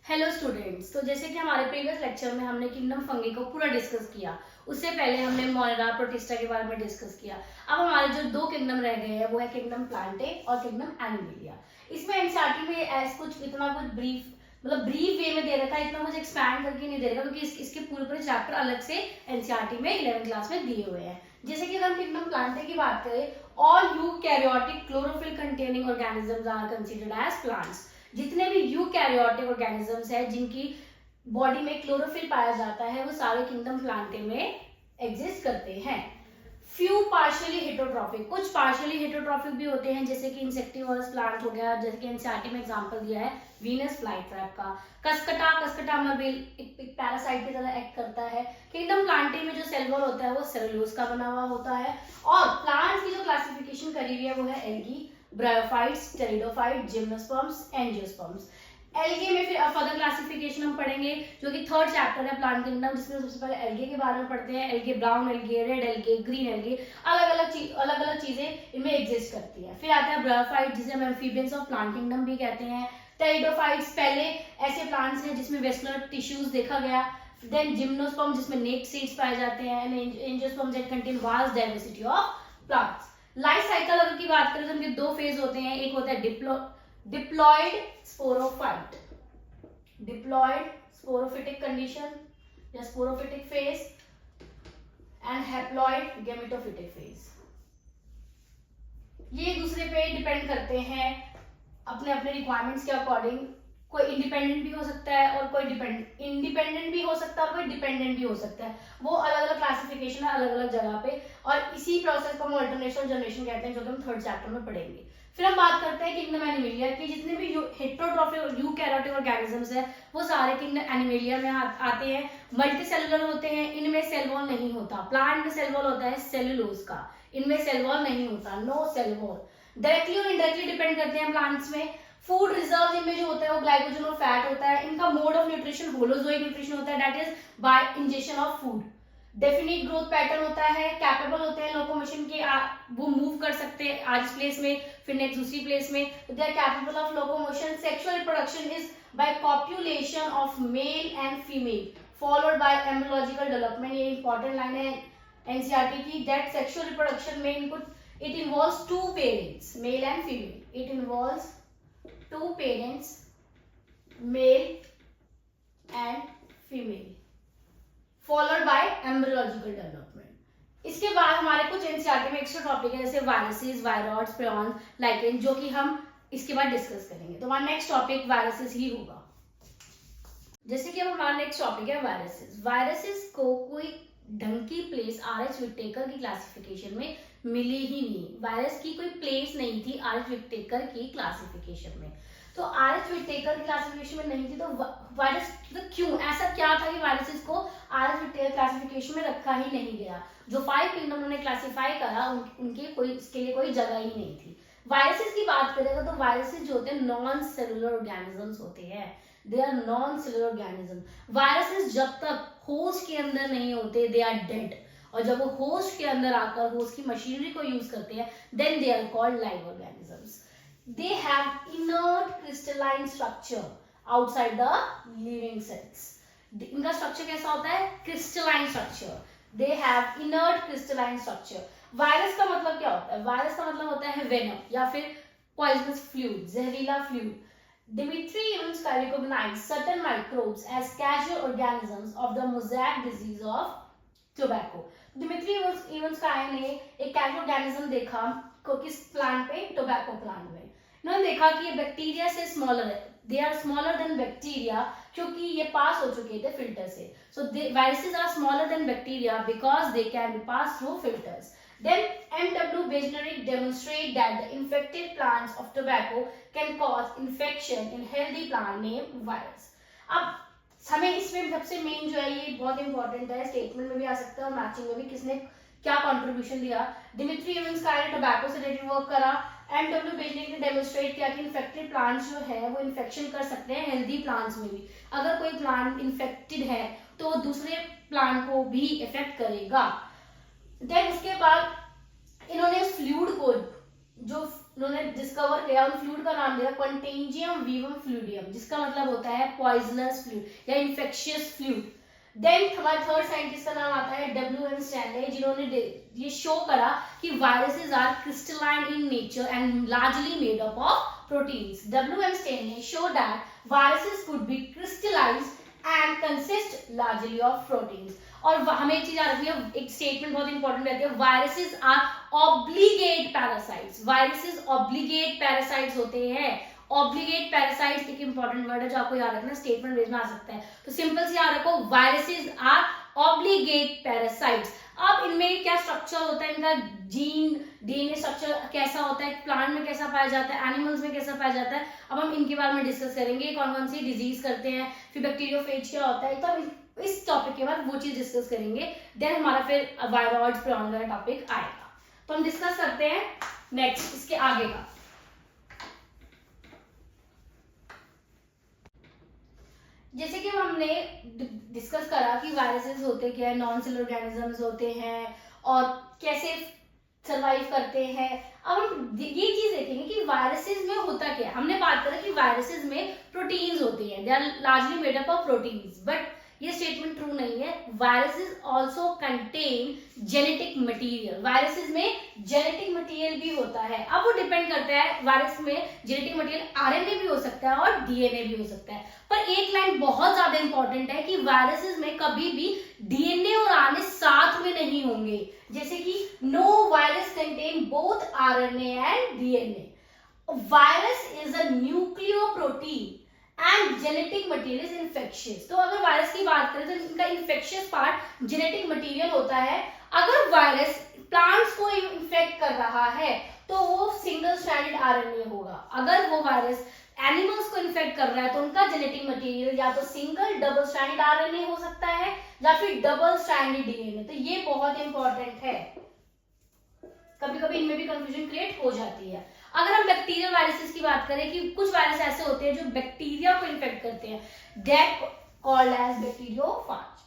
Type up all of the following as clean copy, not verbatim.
Hello students. तो जैसे कि हमारे प्रीवियस लेक्चर में हमने किंगडम फंगी को पूरा डिस्कस किया, उससे पहले हमने मोनेरा प्रोटिस्टा के बारे में डिस्कस किया। अब हमारे जो दो किंगडम रह गए हैं वो है किंगडम प्लांटे और किंगडम एनिमेलिया। इसमें एनसीईआरटी में इतना कुछ ब्रीफ वे में दे रखा है, इतना कुछ एक्सपैंड करके नहीं दे रखा, क्योंकि इसके पूरे पूरे चैप्टर अलग से एनसीईआरटी में 11th क्लास में दिए हुए हैं। जैसे कि अगर हम किंगडम प्लांटे की बात करें, all eukaryotic chlorophyll containing organisms are considered as plants. जितने भी यूकैरियोटिक ऑर्गेनिजम्स है जिनकी बॉडी में क्लोरोफिल पाया जाता है वो सारे किंगडम प्लांटे में एग्जिस्ट करते हैं। फ्यू पार्शियली हेटरोट्रॉफिक, कुछ पार्शियली हेटरोट्रॉफिक भी होते हैं, जैसे कि इंसेक्टिवर्स प्लांट हो गया, जैसे कि एनसीईआरटी में एग्जांपल दिया है वीनस फ्लाईट्रैप का। कसकटा अमरबेल एक पैरासाइट की तरह एक्ट करता है। किंगडम प्लांटे में जो सेल वॉल होता है वो सेलुलोज का बना हुआ होता है। और प्लांट्स की जो क्लासिफिकेशन करी हुई है वो है algae, bryophytes, pteridophyte, gymnosperms, angiosperms. Algae में फिर फर्दर क्लासिफिकेशन हम पढ़ेंगे, जो कि थर्ड चैप्टर है प्लांट किंगडम, जिसमें सबसे पहले एल्गे के बारे में पढ़ते हैं। Algae, brown algae, red algae, green algae, अलग अलग चीजें इनमें एग्जिस्ट करती है। फिर आता है ब्रायोफाइट, जिसे हम एम्फीबियंस ऑफ प्लांट किंगडम भी कहते हैं। टेरिडोफाइट्स पहले ऐसे प्लांट्स हैं जिसमें वेस्कुलर टिश्यूज देखा गया। देन जिम्नोस्पर्म, जिसमें नेक्ड सीड्स पाए जाते हैं। And angiosperm that contain vast diversity of plants. Life cycle अगर की बात करें तो उनके दो फेज होते हैं। एक होता है diploid sporophyte, diploid sporophytic condition या sporophytic phase, and haploid gametophytic phase. ये दूसरे पे डिपेंड करते हैं अपने अपने रिक्वायरमेंट्स के अकॉर्डिंग। कोई इंडिपेंडेंट भी हो सकता है और कोई इंडिपेंडेंट भी हो सकता है और कोई डिपेंडेंट भी हो सकता है। वो अलग अलग क्लासिफिकेशन है अलग अलग जगह पे, और इसी प्रोसेस को हम अल्टरनेशन जनरेशन कहते हैं, जो कि हम थर्ड चैप्टर में पढ़ेंगे। फिर हम बात करते हैं किंगडम एनिमेलिया की। जितने भी हेटरोट्रॉफिक और यूकैरियोटिक ऑर्गेनिजम्स है वो सारे किंगडम एनिमेलिया में आते हैं। मल्टीसेलुलर होते हैं, इनमें सेल वॉल नहीं होता। प्लांट में सेल वॉल होता है सेलुलोज का, इनमें सेल वॉल नहीं होता, नो सेल वॉल। डायरेक्टली और इनडायरेक्टली डिपेंड करते हैं प्लांट्स में। फूड रिजर्व इनमें जो होता है वो ग्लाइकोजन और फैट होता है। इनका mode of nutrition holozoic nutrition होता है, that is by injection of food. Definite growth pattern होता है, कैपेबल होते हैं लोकोमोशन के, वो मूव कर सकते हैं आज प्लेस में फिर नेक्स्ट दूसरी प्लेस में, they are capable of locomotion. Sexual reproduction is by copulation of male and female followed by embryological development. ये इंपॉर्टेंट लाइन है एनसीईआरटी की, दैट सेक्सुअल रिप्रोडक्शन में it involves two parents, male and female. It involves two parents, male and female, followed by embryological development. इसके बाद हमारे कुछ NCERT में extra topic है, जैसे वायरसेस, वायरॉइड्स, प्रियॉन्स, लाइकेन, जो कि हम इसके बाद डिस्कस करेंगे। तो हमारा नेक्स्ट टॉपिक वायरसेस ही होगा। जैसे कि अब हमारा नेक्स्ट टॉपिक है वायरसेस। वायरसेस को कोई ढंग की प्लेस आर.एच. विटेकर की क्लासिफिकेशन में मिली ही नहीं। वायरस की कोई प्लेस नहीं थी आर.एच. विटेकर की क्लासिफिकेशन में। तो आर.एच. विटेकर की क्लासिफिकेशन में नहीं थी तो वायरस तो क्यों, ऐसा क्या था कि वायरसेस को आर.एच. विटेकर क्लासिफिकेशन में रखा ही नहीं गया। जो 5 किंगडम उन्होंने क्लासिफाई करा उनके कोई इसके लिए कोई जगह ही नहीं थी। वायरसेस की बात करेगा तो वायरसेस जो होते हैं नॉन सेलुलर ऑर्गेनिजम्स होते हैं, they are non cellular organism. Viruses जब तक होस्ट के अंदर नहीं होते दे आर डेड, और जब वो होस्ट के अंदर आकर होस्ट की मशीनरी को यूज करते हैं then they are called live organisms. They have inert crystalline structure outside the living cells. इनका स्ट्रक्चर कैसा होता है? Crystalline structure. They have inert crystalline structure. Virus का मतलब क्या होता है? वायरस का मतलब होता है वेनम या फिर पॉइजनस फ्लूइड, जहरीला fluid. Dimitri Evans recognized certain microbes as casual organisms of the mosaic disease of tobacco. Dimitri Evans ने एक casual organism देखा किस प्लांट पे? टोबैको प्लांट में। इन्होंने देखा कि ये बैक्टीरिया से स्मॉलर है, they are smaller than bacteria, क्योंकि ये पास हो चुके थे फिल्टर से। So viruses are smaller than bacteria because they can be pass through filters. Then M.W. Bejneric demonstrate that the infected plants of tobacco can cause infection in healthy plant named virus. अब हमें इसमें सबसे main जो है ये बहुत important है, statement में भी आ सकता है और मैचिंग में भी किसने क्या कंट्रीब्यूशन दिया। डिमिट्री एवंस ने टोबैको से रिलेटेड वर्क करा। M.W. बेजनेरिक ने डेमोन्स्ट्रेट किया कि इन्फेक्टेड प्लांट्स जो है वो इन्फेक्शन कर सकते हैं हेल्दी प्लांट्स में भी। अगर कोई प्लांट इन्फेक्टेड है तो दूसरे प्लांट को भी इफेक्ट करेगा। देन उसके बाद इन्होंने फ्लूइड को जो उन्होंने डिस्कवर किया, उन फ्लूइड का नाम दिया कंटेंजियम वीवम फ्लूइडियम, जिसका मतलब होता है पॉइजनस फ्लूइड या इन्फेक्शियस फ्लूइड। देन हमारे थर्ड साइंटिस्ट का नाम आता है W.M. स्टैनले, जिन्होंने ये शो करा कि viruses are crystalline in nature and largely made up of proteins. W.M. Stanley show that viruses could be crystallized and consist largely of proteins. और हमें एक चीज याद रखनी है, एक स्टेटमेंट बहुत इंपॉर्टेंट रहती है, viruses are obligate parasites. Viruses obligate parasites होते हैं। ऑब्लिगेट पैरासाइट्स एक इंपॉर्टेंट वर्ड है जो आपको याद रखना, स्टेटमेंट बेस में आ सकता है, तो सिंपल से याद रखो, वायरसेस आर ऑब्लिगेट पैरासाइट्स। अब इनमें क्या स्ट्रक्चर होता है, इनका जीन डीएनए स्ट्रक्चर कैसा होता है, प्लांट में कैसा पाया जाता है, एनिमल्स में कैसा पाया जाता है, अब हम इनके बारे में डिस्कस करेंगे, कौन कौन सी डिजीज करते हैं, फिर बैक्टीरियोफेज क्या होता है, तो इस टॉपिक के बाद वो चीज डिस्कस करेंगे। देन हमारा फिर वायरॉइड्स प्रियॉन का टॉपिक आएगा, तो हम डिस्कस करते हैं नेक्स्ट इसके आगे का। जैसे कि हमने डिस्कस करा कि वायरसेस होते क्या है, नॉन सेलुलर ऑर्गेनिजम्स होते हैं और कैसे सरवाइव करते हैं। अब हम ये चीज देखेंगे कि वायरसेस में होता क्या है। हमने बात करा कि वायरसेस में प्रोटीन्स होते हैं, they are largely made up of proteins, but ये स्टेटमेंट ट्रू नहीं है। Viruses also contain genetic material, viruses में जेनेटिक मटेरियल भी होता है। अब वो डिपेंड करता है, वायरस में जेनेटिक मटेरियल आरएनए भी हो सकता है और डीएनए भी हो सकता है। पर एक लाइन बहुत ज्यादा इंपॉर्टेंट है कि वायरसेस में कभी भी डीएनए और आरएनए साथ में नहीं होंगे। जैसे कि no virus contain both RNA and DNA. Virus is a nucleoprotein and genetic material is infectious. तो अगर वायरस की बात करें तो इनका इन्फेक्शियस पार्ट जेनेटिक मटेरियल होता है। अगर वायरस प्लांट्स को इन्फेक्ट कर रहा है तो वो सिंगल स्ट्रैंडेड आरएनए होगा। अगर वो वायरस एनिमल्स को इन्फेक्ट कर रहा है तो उनका जेनेटिक मटेरियल या तो सिंगल डबल स्ट्रैंडेड आरएनए हो सकता है या फिर डबल स्ट्रैंडेड डीएनए। तो ये बहुत इंपॉर्टेंट है, कभी कभी इनमें भी कंफ्यूजन क्रिएट हो जाती है। अगर हम बैक्टीरियल वायरसेस की बात करें कि कुछ वायरस ऐसे होते हैं जो बैक्टीरिया को इन्फेक्ट करते हैं, that called as bacteriophage.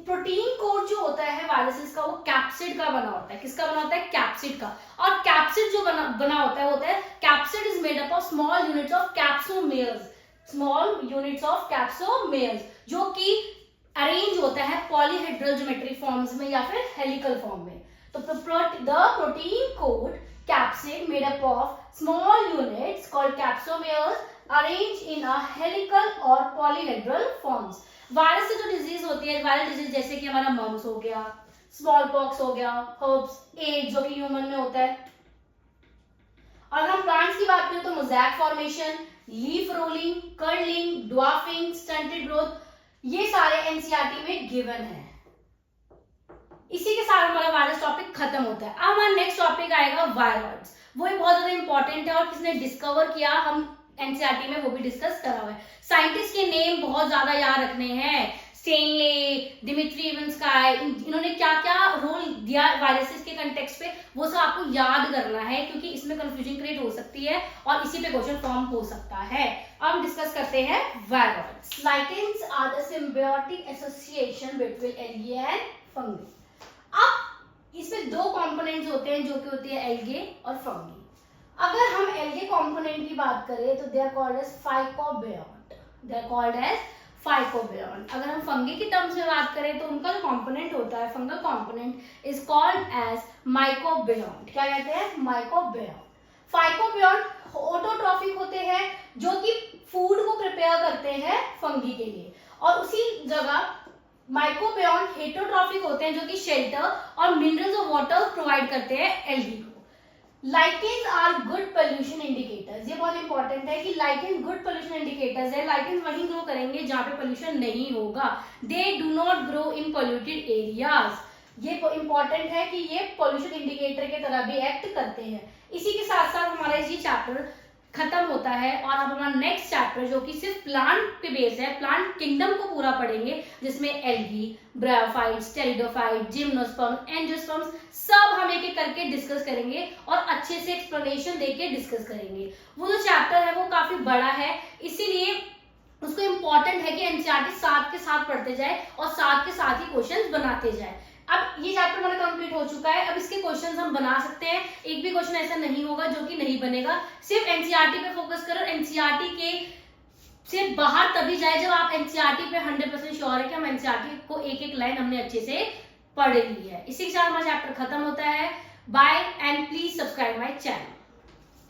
Protein code जो होता है वायरसेस का वो कैप्सिड का बना होता है। किसका बना होता है? कैप्सिड का। और कैप्सिड जो बना होता है capsid is made up of small units of कैप्सोमेयर्स, small units of कैप्सोमेयर्स, जो कि अरेंज होता है पॉलीहेड्रल ज्योमेट्री फॉर्म्स में या फिर हेलिकल फॉर्म में। तो the protein code capsid made up of small units called capsomeres arranged in a helical or polyhedral forms। Virus से जो डिजीज होती है, वायरल डिजीज जैसे कि हमारा मम्स हो गया, स्मॉल पॉक्स हो गया, हर्ब्स, एड्स जो कि ह्यूमन में होता है। और अगर हम प्लांट्स की बात करें तो mosaic formation, leaf rolling, curling, dwarfing, stunted growth, ये सारे एनसीईआरटी में गिवन है। इसी के साथ हमारा वायरस टॉपिक खत्म होता है। अब हमारा नेक्स्ट टॉपिक आएगा वायरॉइड्स। वो भी बहुत ज्यादा इंपॉर्टेंट है और किसने डिस्कवर किया, हम एनसीईआरटी में वो भी डिस्कस करा हुआ है। साइंटिस्ट के नेम बहुत ज्यादा याद रखने हैं, स्टेनले, डिमिट्री इवनस्काई, इन्होंने क्या क्या रोल दिया वायरसेस के कंटेक्स्ट पे, वो सब आपको याद करना है क्योंकि इसमें कंफ्यूजन क्रिएट हो सकती है और इसी पे क्वेश्चन फॉर्म हो सकता है। अब हम डिस्कस करते हैं viroids. Lichens are the symbiotic association between algae and fungi. अब इसमें दो कंपोनेंट्स होते हैं जो कि होती है एल्गे और फंगी। अगर हम एल्गे कंपोनेंट की बात करें तो they are called as phycobiont, they are called as phycobiont. अगर हम फंगी की टर्म्स में बात करें तो उनका जो कंपोनेंट होता है, fungal component is called as mycobiont. क्या कहते हैं? माइकोबियॉन्ट। फाइकोबियॉन्ट ऑटोट्रॉफिक होते हैं जो कि फूड को प्रिपेयर करते हैं फंगी के लिए, और उसी जगह माइकोबियॉन्ट हेटरोट्रॉफिक होते हैं जो कि शेल्टर और मिनरल्स और वाटर प्रोवाइड करते हैं एल्गी को। Lichens are good pollution indicators. ये बहुत इंपॉर्टेंट है कि लाइकेन्स गुड पोल्यूशन इंडिकेटर्स है। लाइकेन्स वहीं ग्रो करेंगे जहां पे पोल्यूशन नहीं होगा। They do not grow in polluted areas. ये इंपॉर्टेंट है कि ये पोल्यूशन इंडिकेटर के तरह भी एक्ट करते हैं। इसी के साथ साथ हमारा ये चैप्टर खत्म होता है और अब हमारा नेक्स्ट चैप्टर जो कि सिर्फ प्लांट पे बेस्ड है, प्लांट किंगडम को पूरा पढ़ेंगे, जिसमें algae, bryophytes, pteridophyte, gymnosperm, angiosperms सब हम एक एक करके डिस्कस करेंगे और अच्छे से एक्सप्लेनेशन देके डिस्कस करेंगे। वो जो चैप्टर है वो काफी बड़ा है, इसीलिए उसको इम्पोर्टेंट है कि एनसीईआरटी साथ के साथ पढ़ते जाए और साथ के साथ ही क्वेश्चन बनाते जाए। अब ये चैप्टर हमारा कंप्लीट हो चुका है। अब इसके क्वेश्चंस हम बना सकते हैं, एक भी क्वेश्चन ऐसा नहीं होगा जो कि नहीं बनेगा। सिर्फ एनसीईआरटी पे फोकस करो, एनसीईआरटी के से बाहर तभी जाए जब आप एनसीईआरटी पे 100% श्योर है कि हम एनसीईआरटी को एक एक लाइन हमने अच्छे से पढ़ ली है। इसी के साथ हमारा चैप्टर खत्म होता है। Bye and please subscribe my channel.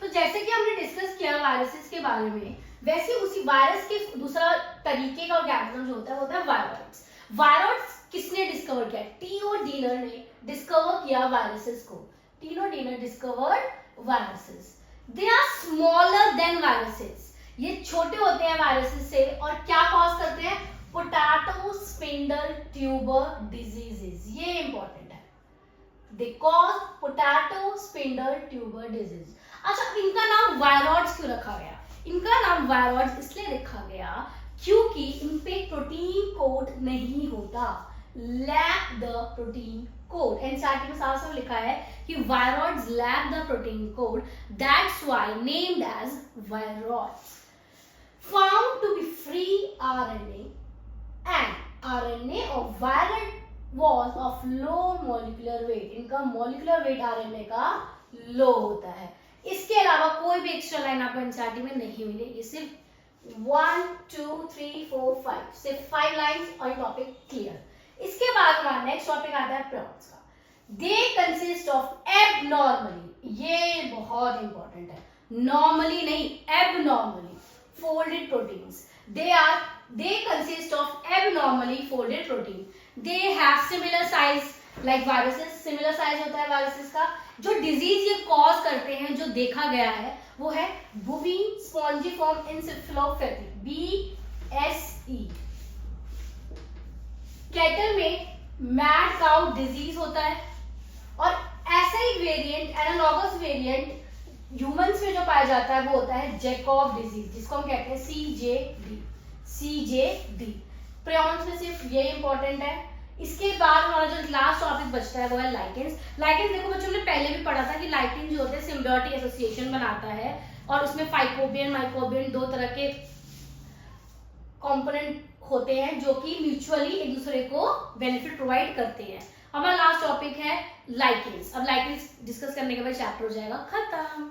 तो जैसे कि हमने डिस्कस किया वायरसेस के बारे में, वैसे उसी वायरस के दूसरा तरीके का ऑर्गेनिज्म जो होता है वो होता है वायरॉइड्स। वायरॉइड्स किसने डिस्कवर किया? टीओ डीनर ने डिस्कवर किया वायरसेस को। T O Diener discovered viruses. They are smaller than viruses. ये छोटे होते हैं वायरसेस से और क्या कॉज करते हैं? Potato spindle tuber diseases. ये इंपॉर्टेंट है। They cause potato spindle tuber disease. अच्छा, इनका नाम वायरॉइड्स क्यों रखा गया? इनका नाम वायरॉइड्स इसलिए रखा गया क्योंकि इन पे प्रोटीन कोड नहीं होता। Lack the protein code. NCERT में साफ साफ लिखा है कि viroids lack the protein code, that's why named as viroids. Found to be free RNA and RNA of viral was of low molecular weight. इनका molecular weight RNA का low होता है। इसके अलावा कोई भी एक्स्ट्रा लाइन आपको एनसीईआरटी में नहीं मिलेगी। सिर्फ 1 2 3 4 5 सिर्फ 5 लाइन्स और टॉपिक क्लियर। इसके बाद हमारा नेक्स्ट टॉपिक आता है प्रॉन्स का। दे कंसिस्ट ऑफ एबनॉर्मली, ये बहुत इंपॉर्टेंट है, नॉर्मली नहीं abnormally folded proteins. They consist of abnormally folded protein. They have similar size like viruses. Similar size होता है viruses का। जो डिजीज ये कॉज करते हैं, जो देखा गया है, वो है bovine spongiform encephalopathy, BSE। Cattle में मैड काउ डिजीज होता है और ऐसा ही वेरिएंट, एनालॉगस वेरिएंट ह्यूमंस में जो पाया जाता है वो होता है जैकॉब डिजीज, जिसको हम कहते हैं CJD। प्रियॉन्स में सिर्फ ये इंपॉर्टेंट है। इसके बाद हमारा जो लास्ट टॉपिक बचता है वो है लाइकेंस। लाइकेंस देखो बच्चों, हमने पहले भी पढ़ा था कि लाइकेन जो होते हैं सिम्बियोटिक एसोसिएशन बनाता है और उसमें फाइकोबियन माइकोबियन दो तरह के कंपोनेंट होते हैं जो कि म्यूचुअली एक दूसरे को बेनिफिट प्रोवाइड करते हैं। हमारा लास्ट टॉपिक है लाइकेंस। अब लाइकेंस डिस्कस करने के बाद चैप्टर हो जाएगा खत्म।